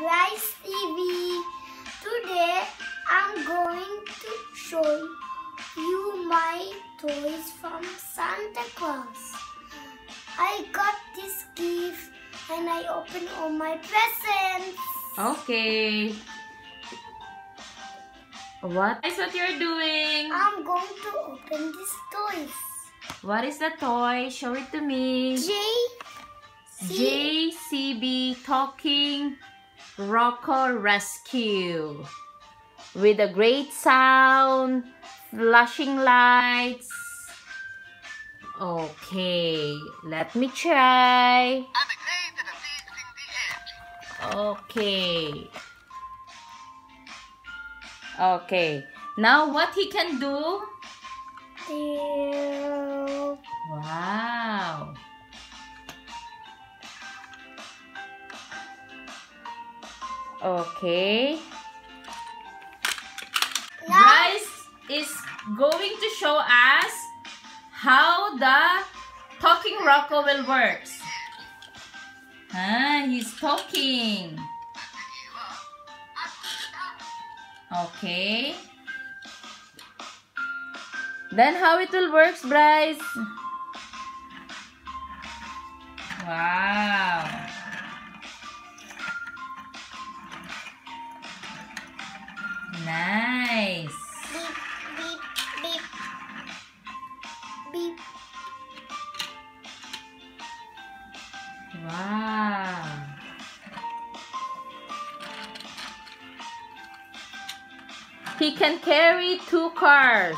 Brice TV. Today I'm going to show you my toys from Santa Claus. I got this gift and I opened all my presents. Okay. What is what you're doing? I'm going to open these toys. What is the toy? Show it to me. JCB Talking Rocco Rescue. With a great sound, flashing lights. Okay, let me try. Okay. Okay. Now what he can do? Wow. Okay. Brice is going to show us how the talking Rocco will work. He's talking. Okay. Then how it will work, Brice? Wow. Nice. Beep, beep, beep. Beep. Wow. He can carry 2 cars.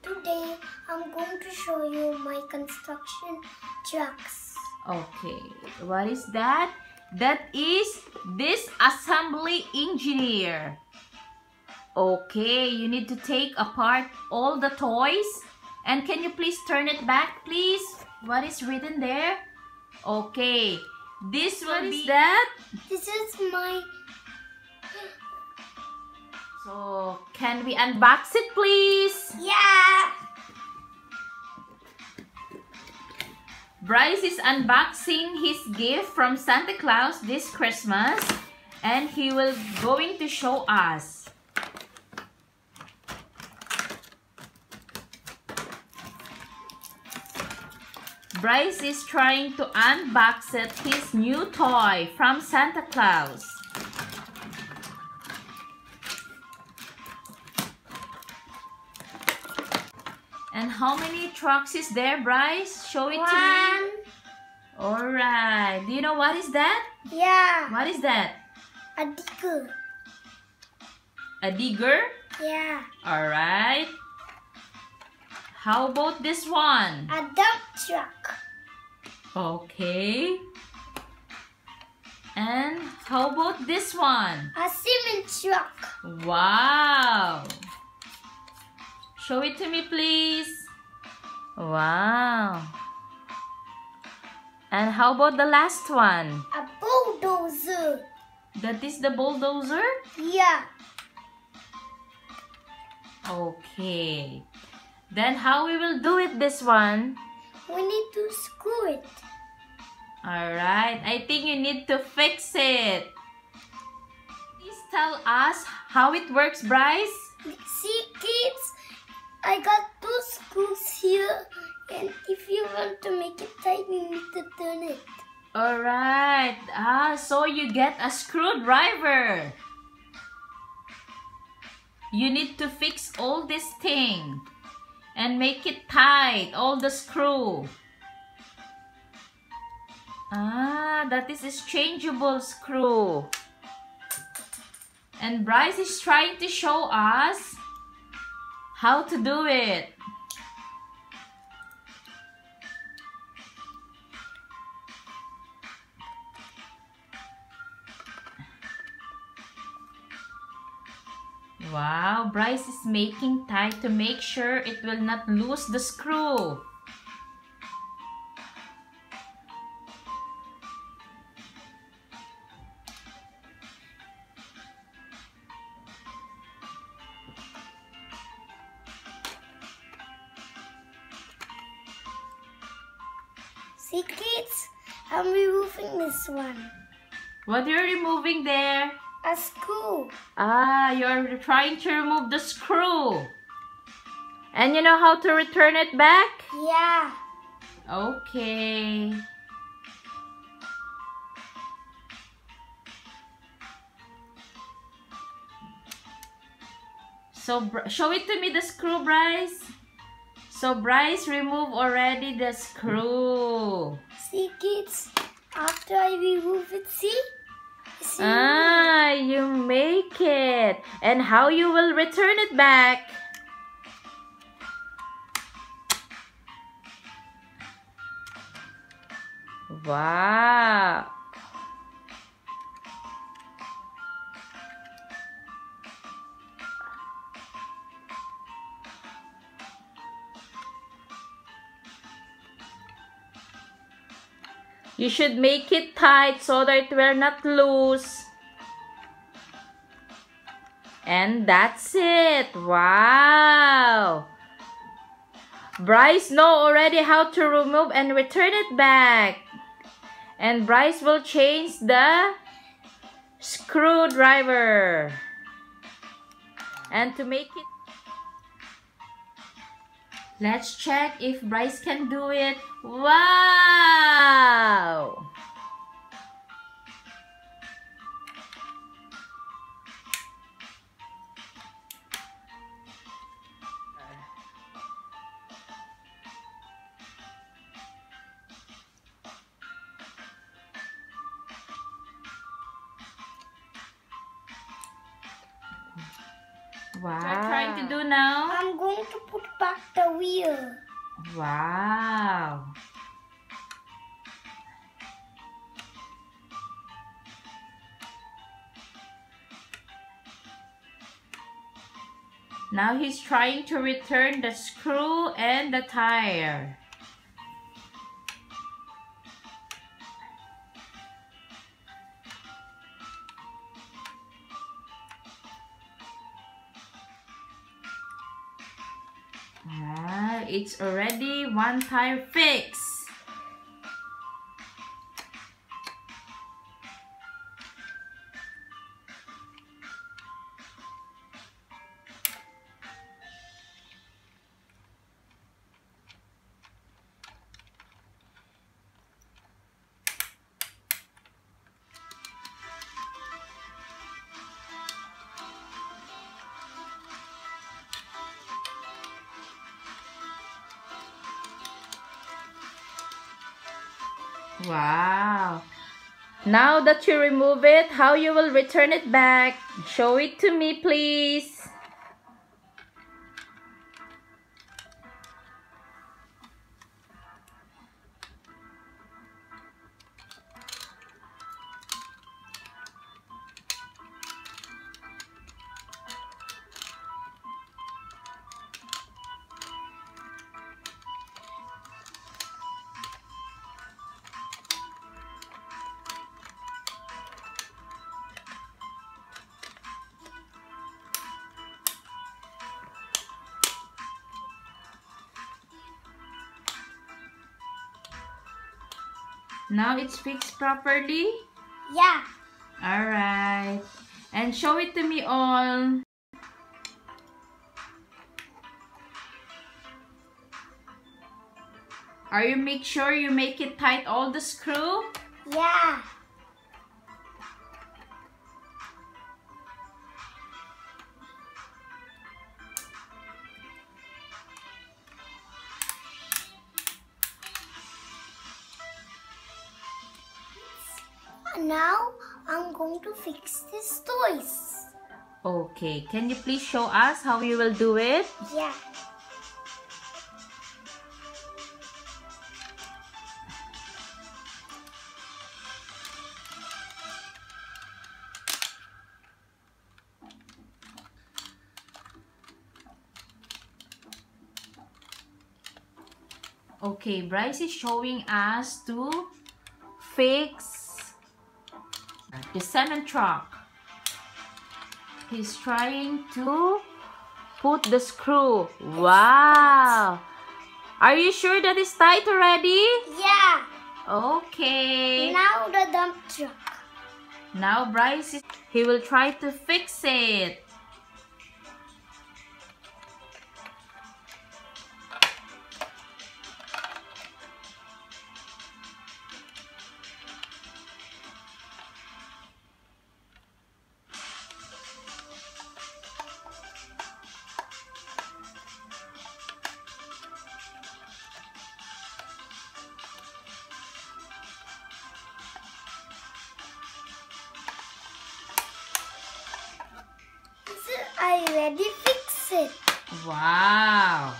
Today I'm going to show you my construction trucks. Okay, what is that? That is Disassembly engineer. Okay, you need to take apart all the toys. And can you please turn it back, please? What is written there? Okay, this will be that. This is my... So, can we unbox it, please? Yeah! Brice is unboxing his gift from Santa Claus this Christmas, and he will going to show us. Brice is trying to unbox it, his new toy from Santa Claus. And how many trucks is there, Brice? Show it to me. Alright. Do you know what is that? Yeah. What is that? A digger. A digger? Yeah. Alright. How about this one? A dump truck. Okay. And how about this one? A cement truck. Wow. Show it to me, please. Wow. And how about the last one? A bulldozer. That is the bulldozer? Yeah. Okay. Then how we will do it, this one? We need to screw it. Alright. I think you need to fix it. Please tell us how it works, Brice. See, kids? I got 2 screws here, and if you want to make it tight, you need to turn it. Alright. So you get a screwdriver. You need to fix all this thing and make it tight, all the screw. That is a changeable screw. And Brice is trying to show us how to do it. Wow, Brice is making tight to make sure it will not lose the screw. See kids, I'm removing this one. What are you removing there? A screw. Ah, you're trying to remove the screw. And you know how to return it back? Yeah. Okay. So, show it to me, the screw, Brice. So, Brice remove already the screw. See kids, after I remove it, see? Ah, you make it. And how you will return it back? Wow. You should make it tight so that it will not loose. And that's it. Wow. Brice know already how to remove and return it back. And Brice will change the screwdriver. And to make it, let's check if Brice can do it. Wow! Wow. What are you trying to do now? I'm going to put back the wheel. Wow. Now he's trying to return the screw and the tire. It's already one tire fix. Wow. Now that you remove it, how you will return it back? Show it to me, please. Now it's fixed properly? Yeah. Alright. And show it to me all. Are you make sure you make it tight all the screw? Yeah. Now I'm going to fix these toys. Okay, can you please show us how you will do it? Yeah. Okay, Brice is showing us to fix the cement truck. He's trying to put the screw. Wow! Are you sure that it's tight already? Yeah. Okay. Now the dump truck. Now Brice he will try to fix it. I already fixed it. Wow.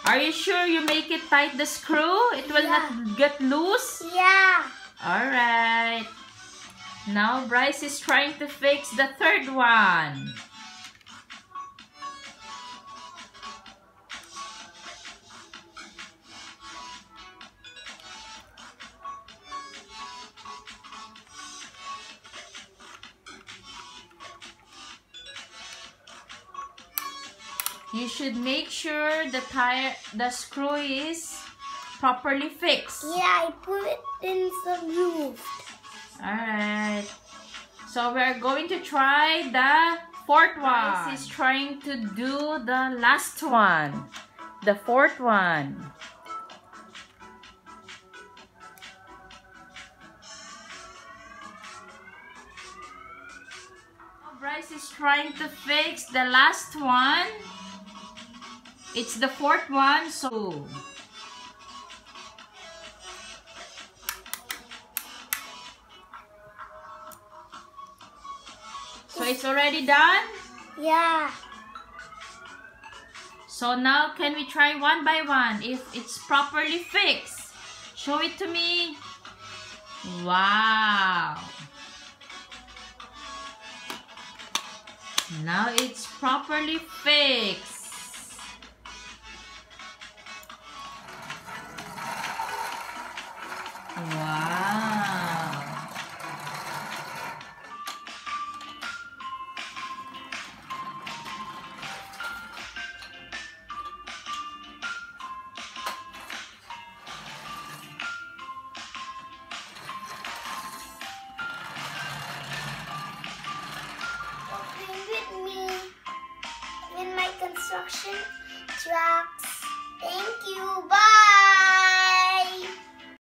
Are you sure you make it tight the screw? It will not get loose? Yeah. Alright. Now Brice is trying to fix the third one. You should make sure the screw is properly fixed. Yeah, I put it in some groove. Alright. So we're going to try the fourth one. Brice is trying to do the last one. The fourth one. Brice is trying to fix the last one. It's the fourth one, so it's already done? Yeah. So now can we try one by one if it's properly fixed? Show it to me. Wow. Now it's properly fixed. Wow. Play with me in my construction trucks. Thank you. Bye.